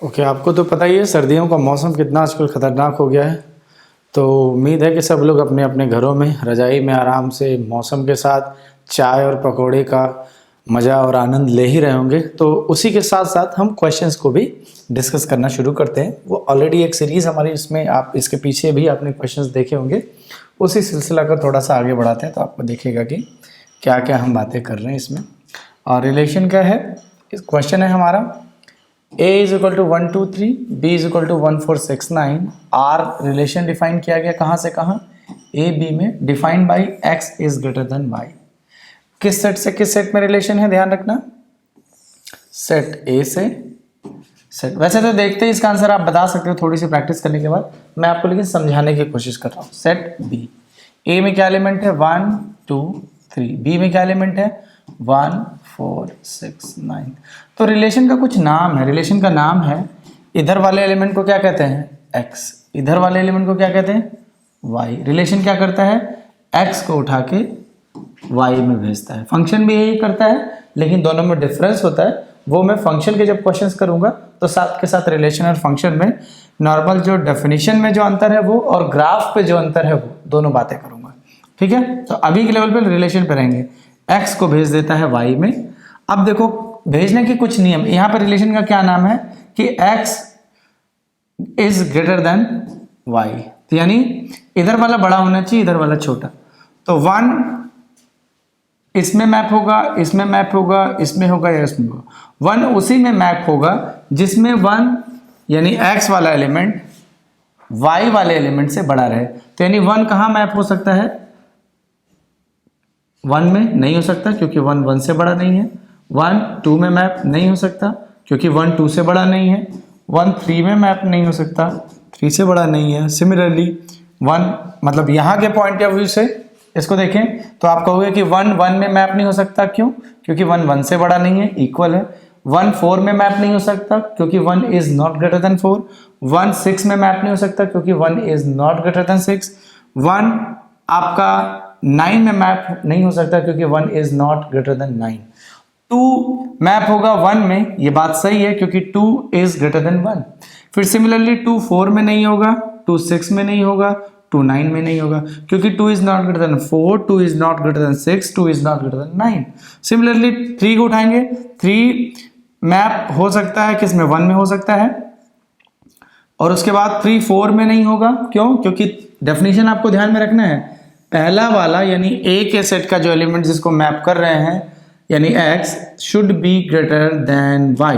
Okay आपको तो पता ही है सर्दियों का मौसम कितना आजकल ख़तरनाक हो गया है। तो उम्मीद है कि सब लोग अपने अपने घरों में रज़ाई में आराम से मौसम के साथ चाय और पकोड़े का मज़ा और आनंद ले ही रहे होंगे। तो उसी के साथ साथ हम क्वेश्चंस को भी डिस्कस करना शुरू करते हैं। वो ऑलरेडी एक सीरीज़ हमारी, इसमें आप इसके पीछे भी आपने क्वेश्चंस देखे होंगे। उसी सिलसिला को थोड़ा सा आगे बढ़ाते हैं तो आपको दिखेगा कि क्या क्या हम बातें कर रहे हैं इसमें। और रिलेशन क्या है, इस क्वेश्चन है हमारा a is equal to 1 2 3, b is equal to 1 4 6 9। r relation define किया गया कहाँ से कहाँ, a b में, defined by x is greater than y। किस सेट से किस सेट में रिलेशन है, ध्यान रखना, सेट a से सेट। वैसे तो देखते ही इसका आंसर आप बता सकते हो थोड़ी सी प्रैक्टिस करने के बाद, मैं आपको लेकिन समझाने की कोशिश कर रहा हूँ। सेट b, a में क्या एलिमेंट है 1 2 3, b में क्या एलिमेंट है 1 4 6 9। तो रिलेशन का कुछ नाम है, रिलेशन का नाम है, इधर वाले एलिमेंट को क्या कहते हैं x, इधर वाले एलिमेंट को क्या कहते हैं y। रिलेशन क्या करता है, x को उठा के y में भेजता है। फंक्शन भी यही करता है लेकिन दोनों में डिफरेंस होता है, वो मैं फंक्शन के जब क्वेश्चंस करूंगा तो साथ के साथ रिलेशन और फंक्शन में नॉर्मल जो डेफिनेशन में जो अंतर है वो और ग्राफ पे जो अंतर है वो दोनों बातें करूंगा। ठीक है, तो अभी के लेवल पे रिलेशन पे रहेंगे। x को भेज देता है y में। अब देखो भेजने के कुछ नियम, यहाँ पर रिलेशन का क्या नाम है कि x is greater than y, तो यानी इधर वाला बड़ा होना चाहिए, इधर वाला छोटा। तो 1 इसमें मैप होगा, इसमें मैप होगा, इसमें होगा या इसमें होगा। 1 उसी में मैप होगा जिसमें 1 यानी x वाला एलिमेंट y वाले एलिमेंट से बड़ा रहे। तो यानी 1 कहाँ मैप हो सकता है, 1 में नहीं हो सकता क्योंकि 1 1 से बड़ा नहीं है। 1 2 में मैप नहीं हो सकता क्योंकि 1 2 से बड़ा नहीं है। 1 3 में मैप नहीं हो सकता, 3 से बड़ा नहीं है। सिमिलरली 1 मतलब यहाँ के पॉइंट ऑफ व्यू से इसको देखें तो आप कहोगे कि 1 1 में मैप नहीं हो सकता, क्यों, क्योंकि 1 1 से बड़ा नहीं है, इक्वल है। 1 4 में मैप नहीं हो सकता क्योंकि 1 इज नॉट ग्रेटर देन 4। 1 6 में मैप नहीं हो सकता क्योंकि 1 इज नॉट ग्रेटर देन 6। 1 आपका 9 में मैप नहीं हो सकता क्योंकि 1 is not greater than 9। 2 map होगा 1 में, ये बात सही है क्योंकि 2 इज ग्रेटर देन 1। फिर सिमिलरली 2 4 में नहीं होगा, 2 6 में नहीं होगा, 2 9 में नहीं होगा क्योंकि 2 is not greater than 4, 2 is not greater than 6, 2 is not greater than 9। Similarly 3 को उठाएंगे, 3 मैप हो सकता है किसमें, 1 में हो सकता है। और उसके बाद 3 4 में नहीं होगा, क्यों, क्योंकि डेफिनेशन आपको ध्यान में रखना है, पहला वाला यानी a के सेट का जो एलिमेंट जिसको मैप कर रहे हैं यानी x should be greater than y।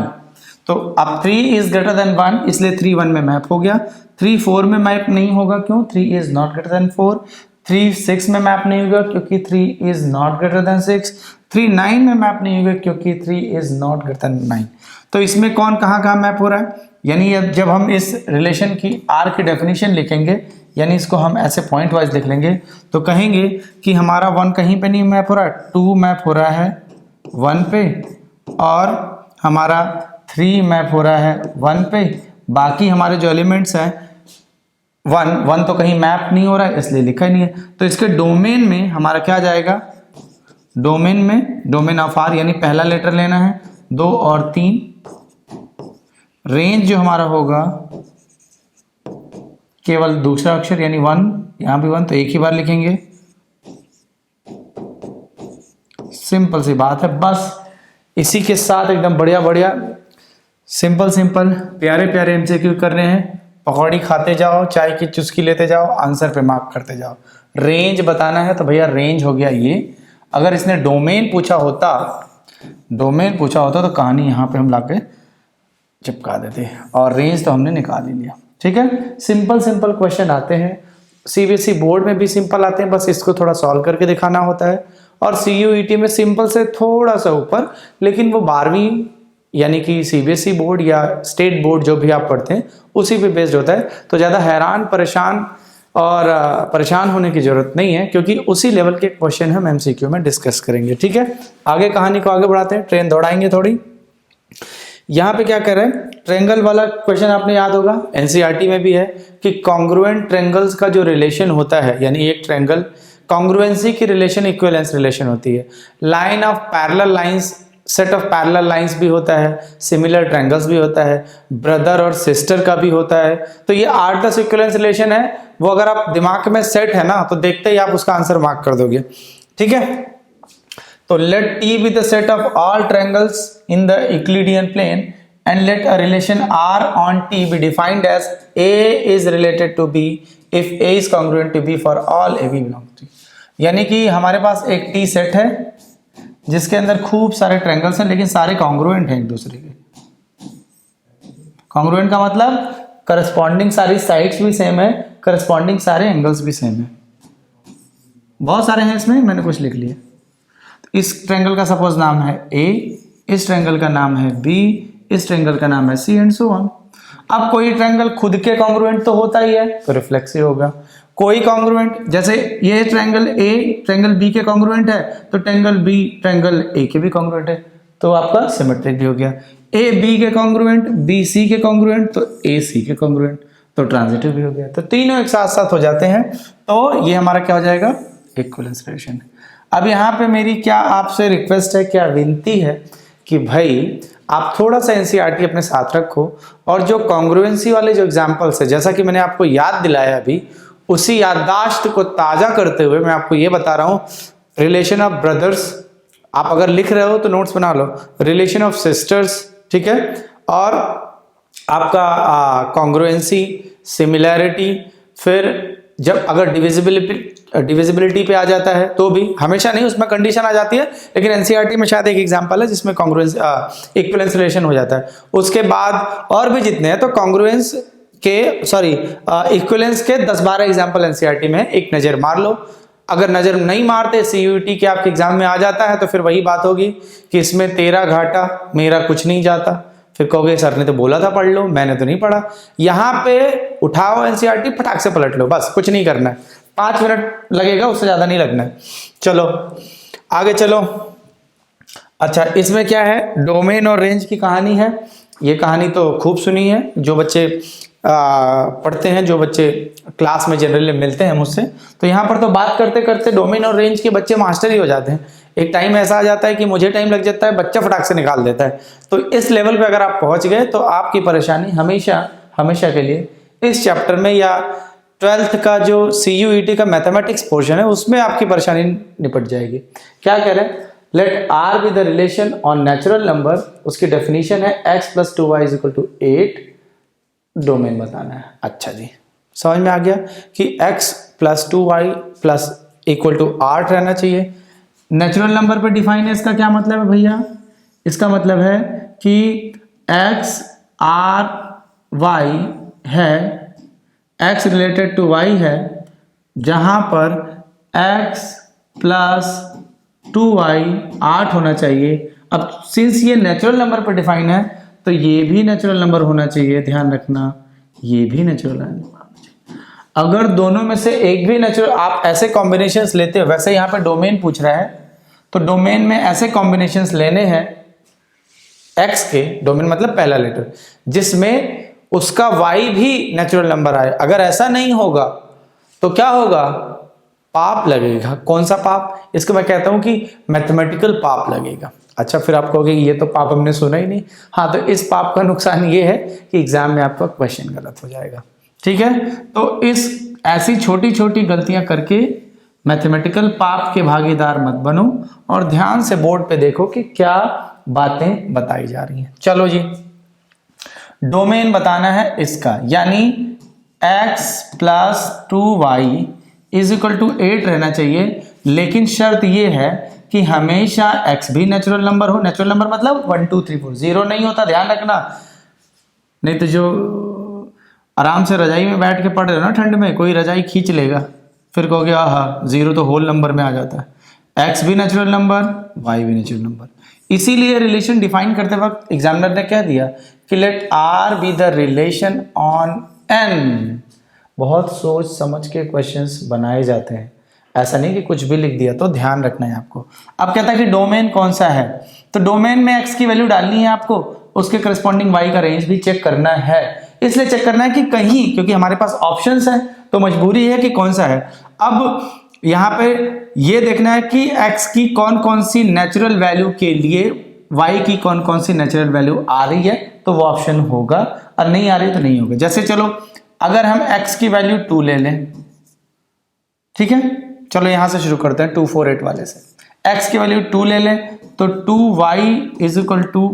तो अब 3 इज ग्रेटर देन 1 इसलिए 3 1 में मैप हो गया। 3 4 में मैप नहीं होगा, क्यों, 3 इज नॉट ग्रेटर देन 4। 3 6 में मैप नहीं होगा क्योंकि 3 इज नॉट ग्रेटर देन 6। 3 9 में मैप नहीं होगा क्योंकि 3 इज नॉट ग्रेटर देन 9। तो इसमें कौन कहाँ कहाँ मैप हो रहा है, यानी जब हम इस रिलेशन की r की डेफिनेशन लिखेंगे यानी इसको हम ऐसे पॉइंट वाइज लिख लेंगे तो कहेंगे कि हमारा 1 कहीं पे नहीं मैप हो रहा है, 2 मैप हो रहा है 1 पे और हमारा 3 मैप हो रहा है 1 पे। बाकी हमारे जो एलिमेंट्स हैं 1 तो कहीं मैप नहीं हो रहा है इसलिए लिखा ही नहीं है। तो इसके डोमेन में हमारा क्या जाएगा, डोमेन में डोमेन ऑफ आर यानी पहला लेटर लेना है 2 और 3। रेंज जो हमारा होगा केवल दूसरा अक्षर यानी 1, यहां भी 1 तो एक ही बार लिखेंगे। सिंपल सी बात है, बस इसी के साथ एकदम बढ़िया बढ़िया सिंपल सिंपल प्यारे प्यारे एमसीक्यू कर रहे हैं। पकौड़ी खाते जाओ, चाय की चुस्की लेते जाओ, आंसर पे मार्क करते जाओ। रेंज बताना है तो भैया रेंज हो गया ये। अगर इसने डोमेन पूछा होता तो कहानी यहाँ पे हम लाके चिपका देते, और रेंज तो हमने निकाल ही लिया। ठीक है, सिंपल सिंपल क्वेश्चन आते हैं, सीबीएसई बोर्ड में भी सिंपल आते हैं, बस इसको थोड़ा सॉल्व करके दिखाना होता है। और सीयूईटी में सिंपल से थोड़ा सा ऊपर, लेकिन वो 12वीं यानी कि सीबीएसई बोर्ड या स्टेट बोर्ड जो भी आप पढ़ते हैं उसी पे बेस्ड होता है। तो ज़्यादा हैरान परेशान होने की जरूरत नहीं है क्योंकि उसी लेवल के क्वेश्चन हम एमसीक्यू में डिस्कस करेंगे। ठीक है, आगे कहानी को आगे बढ़ाते हैं, ट्रेन दौड़ाएंगे थोड़ी। यहाँ पे क्या कर रहे हैं, ट्रेंगल वाला क्वेश्चन आपने याद होगा, एनसीईआरटी में भी है कि कॉन्ग्रुएंट ट्रेंगल्स का जो रिलेशन होता है यानी एक ट्रेंगल कॉन्ग्रुएंसी की रिलेशन इक्विवेलेंस रिलेशन होती है। Line of parallel lines set of parallel lines भी होता है, सिमिलर ट्रायंगल्स भी होता है, ब्रदर और सिस्टर का भी होता है। तो ये 8-10 इक्विवेलेंस रिलेशन है, वो अगर आप दिमाग में सेट है ना तो देखते ही आप उसका आंसर मार्क कर दोगे। ठीक है, तो let T be the set of all triangles in the Euclidean plane and let a relation R on T be defined as A is related to B if A is congruent to B for all A B belongs to। यानी कि हमारे पास एक T set है जिसके अंदर खूब सारे triangles हैं लेकिन सारे कॉन्ग्रुएंट हैं एक दूसरे के। कॉन्ग्रुएंट का मतलब करस्पॉन्डिंग सारी साइड्स भी सेम है, करस्पॉन्डिंग सारे एंगल्स भी सेम है। बहुत सारे हैं इसमें, मैंने कुछ लिख लिए। तो इस ट्रायंगल का सपोज नाम है A, इस ट्रायंगल का नाम है B, इस ट्रायंगल का नाम है C एंड सो ऑन। अब कोई ट्रायंगल खुद के कॉन्ग्रुएंट तो होता ही है तो रिफ्लेक्सिव होगा, कोई कॉन्ग्रुएंट जैसे ये ट्रायंगल A ट्रायंगल B के कॉन्ग्रुएंट है तो ट्रायंगल B ट्रायंगल A के भी कॉन्ग्रुएंट है तो आपका सिमेट्रिक भी हो गया। A B के कॉन्ग्रुएंट, B C के कॉन्ग्रुएंट तो A C के कॉन्ग्रुएंट तो ट्रांजिटिव भी हो गया। तो तीनों एक साथ साथ हो जाते हैं तो ये हमारा क्या हो जाएगा, इक्विवेलेंस रिलेशन। अब यहाँ पे मेरी क्या आपसे रिक्वेस्ट है, क्या विनती है कि भाई आप थोड़ा सा एनसीईआरटी अपने साथ रखो और जो कॉन्ग्रुएंसी वाले जो एग्जांपल्स है, जैसा कि मैंने आपको याद दिलाया अभी, उसी याददाश्त को ताज़ा करते हुए मैं आपको ये बता रहा हूँ, रिलेशन ऑफ ब्रदर्स, आप अगर लिख रहे हो तो नोट्स बना लो, रिलेशन ऑफ सिस्टर्स, ठीक है, और आपका कॉन्ग्रुएंसी, सिमिलैरिटी, फिर जब अगर डिविजिबिलिटी पे आ जाता है तो भी, हमेशा नहीं, उसमें कंडीशन आ जाती है, लेकिन एनसीईआरटी में शायद एक एग्जांपल है जिसमें कॉन्ग्रुएंस इक्विवेलेंस रिलेशन हो जाता है। उसके बाद और भी जितने हैं तो कॉन्ग्रुएंस के इक्विवेलेंस के 10-12 एग्जांपल एनसीईआरटी में, एक नज़र मार लो। अगर नज़र नहीं मारते, सीयूईटी के आपके एग्जाम में आ जाता है तो फिर वही बात होगी कि इसमें तेरा घाटा मेरा कुछ नहीं जाता, फिर कहोगे सर ने तो बोला था पढ़ लो, मैंने तो नहीं पढ़ा। यहाँ पे उठाओ एनसीईआरटी, फटाक से पलट लो, बस कुछ नहीं करना है, 5 मिनट लगेगा, उससे ज़्यादा नहीं लगना है। चलो आगे चलो। अच्छा, इसमें क्या है, डोमेन और रेंज की कहानी है। ये कहानी तो खूब सुनी है, जो बच्चे पढ़ते हैं, जो बच्चे क्लास में जनरली मिलते हैं मुझसे, तो यहाँ पर तो बात करते करते डोमेन और रेंज के बच्चे मास्टर ही हो जाते हैं। एक टाइम ऐसा आ जाता है कि मुझे टाइम लग जाता है, बच्चा फटाक से निकाल देता है। तो इस लेवल पे अगर आप पहुंच गए तो आपकी परेशानी हमेशा हमेशा के लिए इस चैप्टर में या 12th का जो CUET का मैथमेटिक्स पोर्शन है उसमें आपकी परेशानी निपट जाएगी। क्या कह रहे हैं, let R be the relation on natural number, उसकी डेफिनेशन है x + 2y = 8, डोमेन बताना है। अच्छा जी, समझ में आ गया कि x + 2y = 8 रहना चाहिए। नेचुरल नंबर पर डिफाइन है, इसका क्या मतलब है भैया, इसका मतलब है कि x R y है, x रिलेटेड टू y है, जहां पर x + 2y 8 होना चाहिए। अब सिंस ये नेचुरल नंबर पर डिफाइन है तो ये भी नेचुरल नंबर होना चाहिए, ध्यान रखना, ये भी नेचुरल नंबर होना चाहिए। अगर दोनों में से एक भी नेचुरल, आप ऐसे कॉम्बिनेशंस लेते हो, वैसे यहाँ पे डोमेन पूछ रहा है तो डोमेन में ऐसे कॉम्बिनेशंस लेने हैं x के, डोमेन मतलब पहला लेटर, जिसमें उसका y भी नेचुरल नंबर आए। अगर ऐसा नहीं होगा तो क्या होगा, पाप लगेगा। कौन सा पाप, इसको मैं कहता हूं कि मैथमेटिकल पाप लगेगा। अच्छा, फिर आप कहोगे ये तो पाप हमने सुना ही नहीं। हाँ, तो इस पाप का नुकसान ये है कि एग्जाम में आपका क्वेश्चन गलत हो जाएगा। ठीक है, तो इस ऐसी छोटी छोटी गलतियां करके मैथमेटिकल पाप के भागीदार मत बनो और ध्यान से बोर्ड पे देखो कि क्या बातें बताई जा रही हैं। चलो जी, डोमेन बताना है इसका, यानी x + 2y = 8 रहना चाहिए, लेकिन शर्त ये है कि हमेशा x भी नेचुरल नंबर हो। नेचुरल नंबर मतलब 1 2 3 4, 0 नहीं होता, ध्यान रखना। नहीं तो जो आराम से रजाई में बैठ के पढ़ रहे हो ना ठंड में, कोई रजाई खींच लेगा, फिर कहोगे हाँ 0 तो होल नंबर में आ जाता है। x भी नेचुरल नंबर, y भी नेचुरल नंबर। इसीलिए रिलेशन डिफाइन करते वक्त एग्जामिनर ने क्या दिया कि let R be the relation on n। बहुत सोच समझ के क्वेश्चंस बनाए जाते हैं, ऐसा नहीं कि कुछ भी लिख दिया, तो ध्यान रखना है आपको। अब कहता है कि डोमेन कौन सा है, तो डोमेन में x की वैल्यू डालनी है आपको, उसके करस्पॉन्डिंग y का रेंज भी चेक करना है। इसलिए चेक करना है कि कहीं, क्योंकि हमारे पास ऑप्शंस है तो मजबूरी है कि कौन सा है। अब यहाँ पे ये देखना है कि x की कौन कौन सी नेचुरल वैल्यू के लिए y की कौन कौन सी नेचुरल वैल्यू आ रही है तो वो ऑप्शन होगा, और नहीं आ रही तो नहीं होगा। जैसे चलो अगर हम x की वैल्यू 2 ले लें, ठीक है, चलो यहां से शुरू करते हैं 248 वाले से। x की वैल्यू 2 ले लें तो 2y is equal to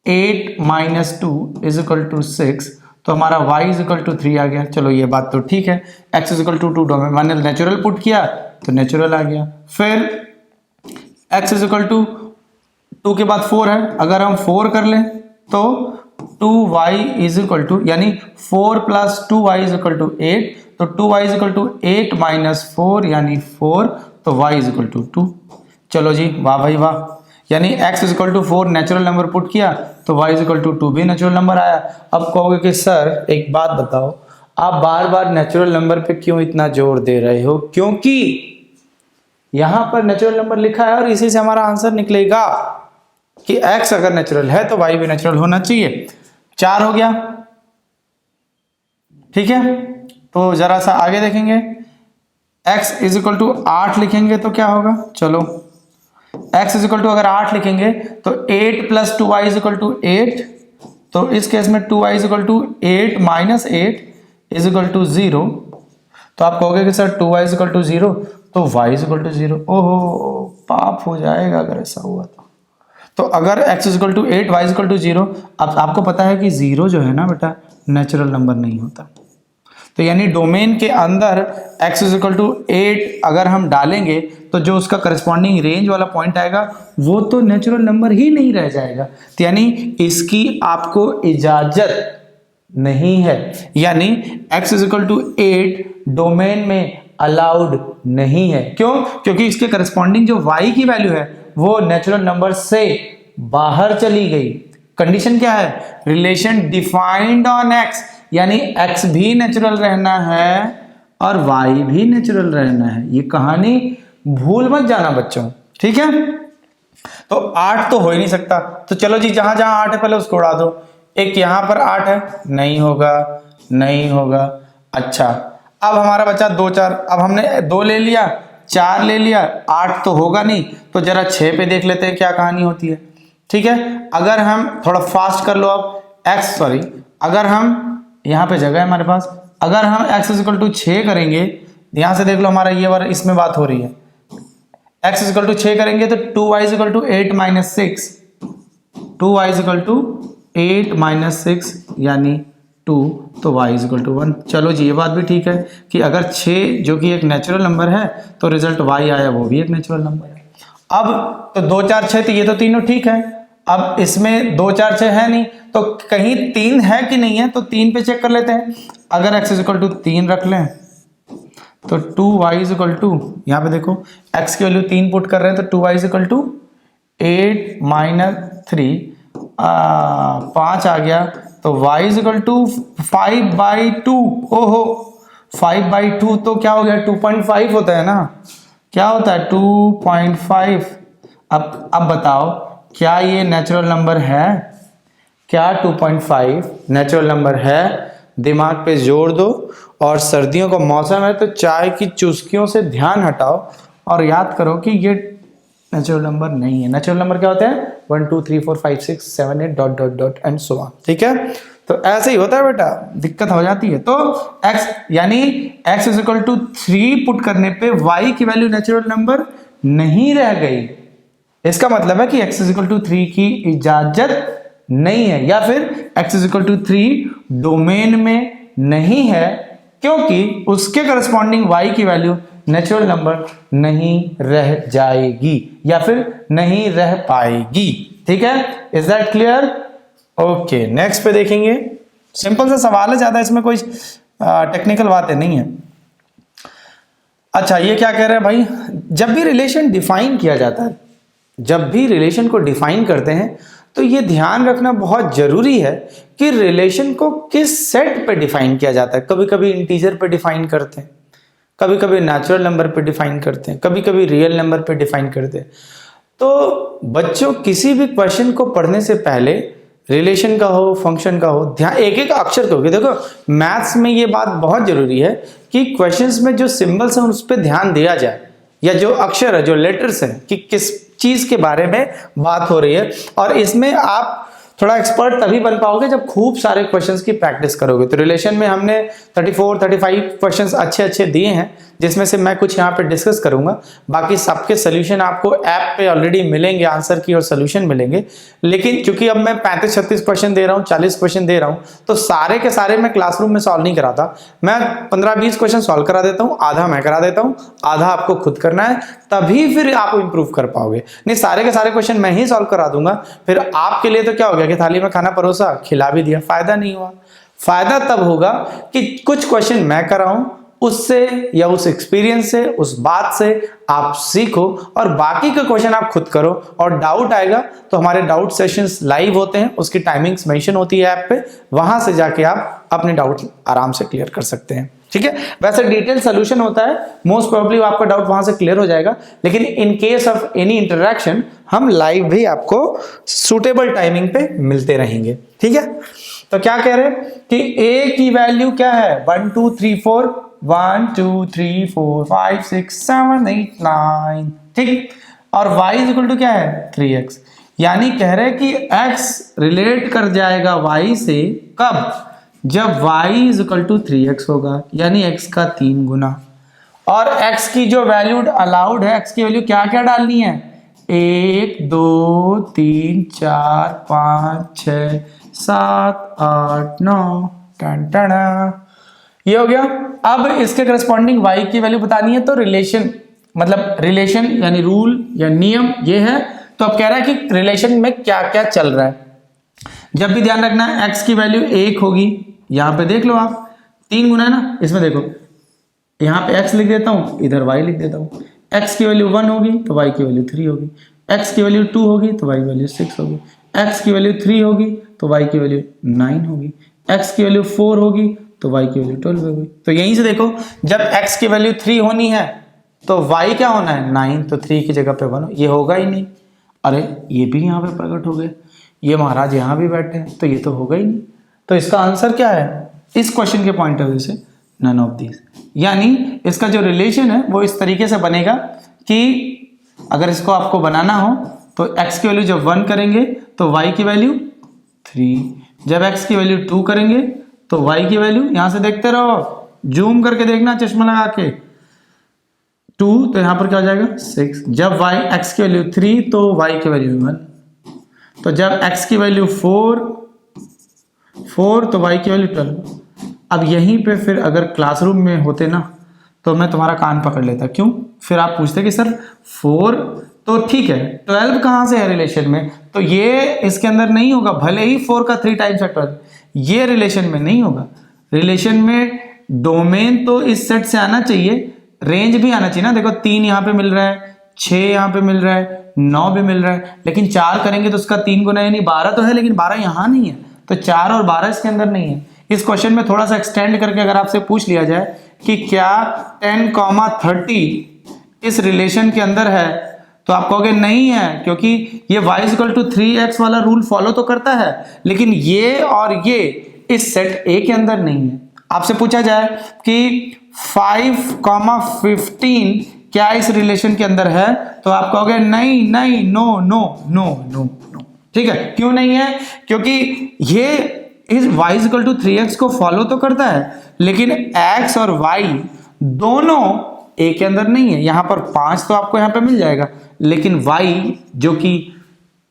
8 minus 2 is equal to 6, तो हमारा y इज इक्वल टू 3 आ गया। चलो ये बात तो ठीक है, x is equal to 2 domain मैंने नेचुरल पुट किया तो नेचुरल आ गया। फिर x इज इक्वल टू 2 के बाद 4 है, अगर हम 4 कर लें तो 2y इज इक्वल टू, यानी 4 plus 2y is equal to 8, तो 2y is equal to 8 minus 4 यानी 4, तो y इज इक्वल टू 2। चलो जी, वाह भाई वाह, यानी x is equal to 4 natural number put किया तो y इज इक्वल टू 2 भी नेचुरल नंबर आया। अब कहोगे कि सर एक बात बताओ, आप बार बार नेचुरल नंबर पे क्यों इतना जोर दे रहे हो? क्योंकि यहां पर नेचुरल नंबर लिखा है और इसी से हमारा आंसर निकलेगा कि x अगर नेचुरल है तो y भी नेचुरल होना चाहिए। 4 हो गया, ठीक है। तो जरा सा आगे देखेंगे, x इज इक्वल टू 8 लिखेंगे तो क्या होगा? चलो x इज इक्वल टू अगर 8 लिखेंगे तो 8 plus 2y is equal to 8, तो इस केस में 2y is equal to 8 minus 8 is equal to 0। तो आप कहोगे कि sir 2y is equal to 0 तो y इज इक्वल टू 0। ओहो, पाप हो जाएगा अगर ऐसा हुआ तो अगर x is equal to 8 y is equal to 0, अब आपको पता है कि 0 जो है ना बेटा नेचुरल नंबर नहीं होता, तो यानी डोमेन के अंदर x इज इक्वल टू 8 अगर हम डालेंगे तो जो उसका करस्पॉन्डिंग रेंज वाला पॉइंट आएगा वो तो नेचुरल नंबर ही नहीं रह जाएगा, तो यानी इसकी आपको इजाजत नहीं है, यानी x is equal to 8 domain में अलाउड नहीं है। क्यों? क्योंकि इसके करस्पॉन्डिंग जो y की वैल्यू है वो नेचुरल नंबर से बाहर चली गई। कंडीशन क्या है? रिलेशन डिफाइंड ऑन x, यानी x भी नेचुरल रहना है और y भी नेचुरल रहना है। ये कहानी भूल मत जाना बच्चों, ठीक है। तो 8 तो हो ही नहीं सकता, तो चलो जी जहां जहां 8 है पहले उसको उड़ा दो। एक यहां पर 8 है, नहीं होगा, नहीं होगा। अच्छा, अब हमारा बचा 2 4, अब हमने 2 ले लिया, 4 ले लिया, 8 तो होगा नहीं, तो जरा 6 पे देख लेते हैं क्या कहानी होती है, ठीक है। अगर हम थोड़ा फास्ट कर लो, अब अगर हम यहाँ पे जगह है हमारे पास, अगर हम x इज इक्वल टू 6 करेंगे, यहां से देख लो हमारा ये वाला इसमें बात हो रही है, x इज इक्वल टू 6 करेंगे तो 2y is equal to 8 minus 6, 2y is equal to 8 minus 6 यानी 2, तो y इज इक्वल टू 1। चलो जी, ये बात भी ठीक है कि अगर 6 जो कि एक नेचुरल नंबर है तो रिजल्ट y आया, वो भी एक नेचुरल नंबर है। अब तो 2 4 6, तो ये तो तीनों ठीक है। अब इसमें 2 4 6 है नहीं, तो कहीं 3 है कि नहीं है, तो 3 पे चेक कर लेते हैं। अगर x इज इक्वल टू 3 रख लें तो 2y इज इक्वल टू, यहाँ पे देखो x की वैल्यू 3 पुट कर रहे हैं तो 2y is equal to 8 minus 3, 5 आ गया, तो y इज इक्वल टू 5/2। ओहो, 5/2 तो क्या हो गया? 2.5 होता है ना, क्या होता है? 2.5। अब बताओ क्या ये नेचुरल नंबर है? क्या 2.5 नेचुरल नंबर है? दिमाग पे जोर दो, और सर्दियों का मौसम है तो चाय की चुस्कियों से ध्यान हटाओ और याद करो कि ये नेचुरल नंबर नहीं है। नेचुरल नंबर क्या होते हैं? 1 2 3 4 5 6 7 8 dot dot dot and so on, ठीक है। तो ऐसे ही होता है बेटा, दिक्कत हो जाती है। तो x यानी x is equal to 3 put करने पे y की वैल्यू नेचुरल नंबर नहीं रह गई। इसका मतलब है कि x इज इक्वल टू 3 की इजाजत नहीं है, या फिर x is equal to 3 domain में नहीं है, क्योंकि उसके करस्पॉन्डिंग y की वैल्यू नेचुरल नंबर नहीं रह जाएगी या फिर नहीं रह पाएगी, ठीक है। Is that clear? Okay, next पे देखेंगे। सिंपल सा सवाल है, ज्यादा इसमें कोई टेक्निकल बातें नहीं है। अच्छा, ये क्या कह रहे हैं भाई? जब भी रिलेशन डिफाइन किया जाता है, जब भी रिलेशन को डिफाइन करते हैं तो ये ध्यान रखना बहुत जरूरी है कि रिलेशन को किस सेट पे डिफाइन किया जाता है। कभी कभी इंटीजर पे डिफाइन करते हैं, कभी कभी नेचुरल नंबर पे डिफाइन करते हैं, कभी कभी रियल नंबर पे डिफाइन करते हैं। तो बच्चों, किसी भी क्वेश्चन को पढ़ने से पहले, रिलेशन का हो, फंक्शन का हो, ध्यान एक एक अक्षर को, देखो मैथ्स में ये बात बहुत जरूरी है कि क्वेश्चंस में जो सिंबल्स हैं उस पर ध्यान दिया जाए, या जो अक्षर है, जो लेटर्स हैं, कि किस चीज के बारे में बात हो रही है। और इसमें आप थोड़ा एक्सपर्ट तभी बन पाओगे जब खूब सारे क्वेश्चंस की प्रैक्टिस करोगे। तो रिलेशन में हमने 34-35 क्वेश्चंस अच्छे दिए हैं, जिसमें से मैं कुछ यहाँ पे डिस्कस करूंगा। बाकी सबके सोल्यूशन आपको ऐप पे ऑलरेडी मिलेंगे, आंसर की और सोल्यूशन मिलेंगे। लेकिन क्योंकि अब मैं 35-36 क्वेश्चन दे रहा हूँ, 40 क्वेश्चन दे रहा हूँ, तो सारे के सारे मैं क्लासरूम में सॉल्व नहीं कराता। मैं 15-20 क्वेश्चन सॉल्व करा देता हूँ, आधा मैं करा देता हूँ, आधा आपको खुद करना है, तभी फिर आप इंप्रूव कर पाओगे। नहीं सारे के सारे क्वेश्चन मैं ही सॉल्व करा दूंगा, फिर आपके लिए तो क्या हो गया कि थाली में खाना परोसा, खिला भी दिया, फायदा नहीं हुआ। फायदा तब होगा कि कुछ क्वेश्चन मैं कराऊं, उससे या उस एक्सपीरियंस से, उस बात से आप सीखो, और बाकी के क्वेश्चन आप खुद करो। और डाउट आएगा तो हमारे डाउट सेशंस लाइव होते हैं, उसकी टाइमिंग्स मेंशन होती है ऐप पे, वहां से जाके आप अपने डाउट आराम से क्लियर कर सकते हैं। ठीक है, वैसे डिटेल सोल्यूशन होता है, मोस्ट प्रोबेबली आपका डाउट वहां से क्लियर हो जाएगा। लेकिन in case of any interaction हम लाइव भी आपको सुटेबल टाइमिंग पे मिलते रहेंगे। ठीक है, तो क्या कह रहे हैं कि a की वैल्यू क्या है 1 2 3 4 1 2 3 4 5 6 7 8 9, ठीक। और y इज इक्वल टू क्या है 3x, यानी कह रहे हैं कि x रिलेट कर जाएगा y से कब, जब y is equal to 3x होगा, यानी x का 3 गुना। और x की जो वैल्यू अलाउड है, x की वैल्यू क्या क्या डालनी है 1 2 3 4 5 6 7 8 9 टन ये हो गया। अब इसके करस्पॉन्डिंग y की वैल्यू बतानी है, तो रिलेशन मतलब रिलेशन यानी रूल या नियम ये है। तो अब कह रहा है कि रिलेशन में क्या क्या चल रहा है। जब भी ध्यान रखना है x की वैल्यू 1 होगी, यहां पे देख लो आप 3 गुना है ना, इसमें देखो यहाँ पे x लिख देता हूं, इधर y लिख देता हूं। x की वैल्यू 1 होगी तो y की वैल्यू 3 होगी, x की वैल्यू 2 होगी तो y की वैल्यू 6 होगी, x की वैल्यू 3 होगी तो y की वैल्यू 9 होगी, x की वैल्यू 4 होगी तो y की वैल्यू 12 होगी। तो यहीं से देखो जब x की वैल्यू 3 होनी है तो y क्या होना है 9, तो 3 की जगह पे 1, ये होगा ही नहीं। अरे ये भी यहाँ पे प्रकट हो गए, ये महाराज यहाँ भी बैठे हैं, तो ये तो होगा ही नहीं। तो इसका आंसर क्या है इस क्वेश्चन के पॉइंट ऑफ व्यू से, नन ऑफ दीज। यानी इसका जो रिलेशन है वो इस तरीके से बनेगा कि अगर इसको आपको बनाना हो तो x की वैल्यू जब 1 करेंगे तो y की वैल्यू 3, जब x की वैल्यू 2 करेंगे तो y की वैल्यू, यहां से देखते रहो, जूम करके देखना चश्मा लगा के, 2 तो यहां पर क्या हो जाएगा 6, जब x की वैल्यू 3 तो y की वैल्यू 1, तो जब x की वैल्यू 4 तो y की वैल्यू 12। अब यहीं पे फिर अगर क्लासरूम में होते ना तो मैं तुम्हारा कान पकड़ लेता, क्यों, फिर आप पूछते कि सर 4 तो ठीक है, 12 कहाँ से है रिलेशन में, तो ये इसके अंदर नहीं होगा, भले ही 4 का 3 टाइम्स है 12, ये रिलेशन में नहीं होगा। रिलेशन में डोमेन तो इस सेट से आना चाहिए, रेंज भी आना चाहिए ना। देखो 3 यहाँ पे मिल रहा है, 6 यहाँ पे मिल रहा है, 9 भी मिल रहा है, लेकिन 4 करेंगे तो उसका 3 गुना, यानी 12 तो है, लेकिन 12 यहाँ नहीं है, तो 4 और 12 इसके अंदर नहीं है। इस क्वेश्चन में थोड़ा सा एक्सटेंड करके अगर आपसे पूछ लिया जाए कि क्या 10,30 इस रिलेशन के अंदर है, तो आप कहोगे नहीं है, क्योंकि ये y = 3x वाला रूल फॉलो तो करता है, लेकिन ये और ये इस सेट A के अंदर नहीं है। आपसे पूछा जाए कि 5,15 क्या इस रिलेशन के अंदर है, तो आप कहोगे नहीं नहीं, no no no no no. ठीक है, क्यों नहीं है, क्योंकि ये इस y = 3x को फॉलो तो करता है, लेकिन x और y दोनों a के अंदर नहीं है। यहां पर 5 तो आपको यहां पे मिल जाएगा, लेकिन y जो कि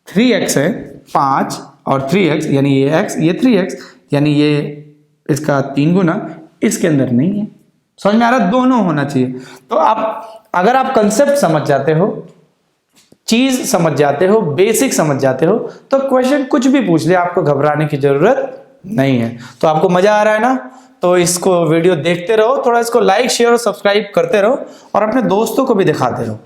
3x है, 5 और 3x यानी ये x, ये 3x यानी ये इसका 3 गुना, इसके अंदर नहीं है। समझ में आ रहा, दोनों होना चाहिए। तो आप अगर आप कंसेप्ट समझ जाते हो, चीज समझ जाते हो, बेसिक समझ जाते हो, तो क्वेश्चन कुछ भी पूछ ले, आपको घबराने की जरूरत नहीं है। तो आपको मजा आ रहा है ना, तो इसको वीडियो देखते रहो, थोड़ा इसको लाइक शेयर और सब्सक्राइब करते रहो, और अपने दोस्तों को भी दिखाते रहो।